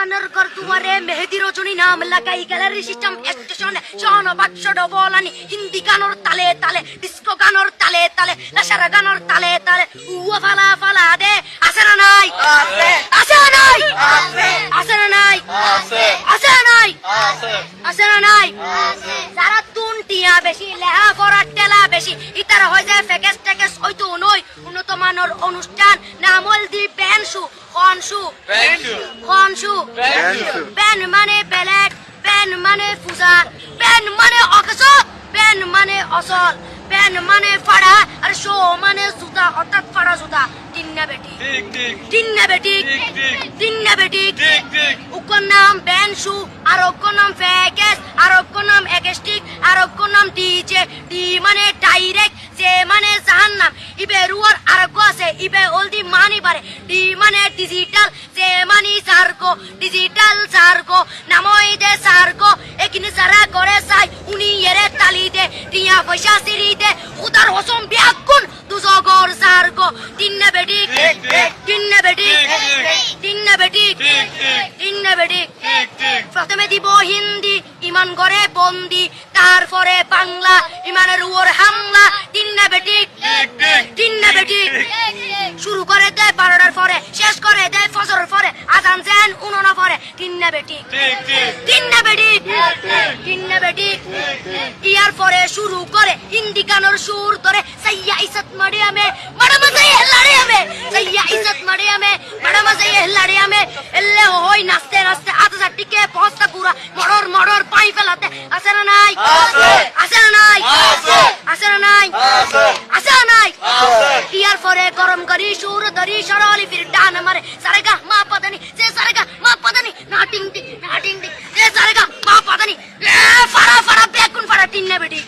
আনার কর দুয়ারে মেহেদি রজনী নাম লাগাই গ্যালারি সিস্টেম স্টেশনে শোন বাক্স ডবলানি হিন্দি গানোর তালে তালে ডিস্কো গানোর তালে তালে লাসারা গানোর তালে তালে উয়া ফালা ফালা দে আছে না নাই আছে আছে না নাই আছে আছে না নাই আছে আছে না নাই আছে আছে না নাই আছে যারা তুনটিয়া বেশি লেহা করার টেলা বেশি ইতারা হয়ে যায় ফেকেস টেকেস হয়তো নই উন্নত মানের অনুষ্ঠান নামল দি ব্যানসু খনসু খনসু ব্যান মানে বেলেট ব্যান মানে পূজা ব্যান মানে অকস ব্যান মানে অসল ব্যান মানে ফাড়া আর শো মানে জুতা অর্থাৎ ফাড়া জুতা তিন্না বেটি তিন্না বেটি তিন্না বেটি উকর নাম ব্যানসু আর উকর নাম ফেকেস আর উকর নাম একেস্টিক আর উকর নাম ডিজে ডি মানে ডাইরেক্ট যে মানে জাহান্নাম ইবে রুয়ার আরগো আছে ইবে অলদি মানি পারে ডি মানে ডিজিটাল যে মানি সার্গো ডিজিটাল সার্গো নামই দে সার্গো একিনে যারা করে চাই উনি এরে তালি দে টিয়া পয়সা সিরি দে উদার হসম বিয়াকুন দুজগর সার্গো তিন্না বেটি তিন্না বেটি তিন্না বেটি তিন্না বেটি প্রথমে দিব হিন্দি ইমান করে বন্দি তারপরে বাংলা ইমানের উপর হামলা তিন্না বেটি তিন্না বেটি শুরু করে দেয় 12টার পরে শেষ করে দেয় ফজরের পরে আজান দেন উনানা পরে তিন্না বেটি তিন্না বেটি তিন্না বেটি ইয়ার পরে শুরু করে হিন্দি গানের সুর ধরে সাইয়া ইজ্জত মারিয়ামে বড় মজা হেলারিয়ামে সাইয়া ইজ্জত মারিয়ামে বড় মজা হেলারিয়ামে এলে হই নাচতে নাচতে আধা টিকে পস্তা পুরা মড়র মড়র পাই ফেলাতে আছে না নাই আছে আছে না নাই আছে আছে না নাই আছে আছে না নাই ইয়ার পরে গরম করি সুর ধরি সরলি ফির ডান মারে সারেগা মা পদানি যে সারেগা মা পদানি নাটিং টি যে সারেগা মা পদানি ফাড়া ফাড়া বেকুন ফাড়া তিন্না বেটি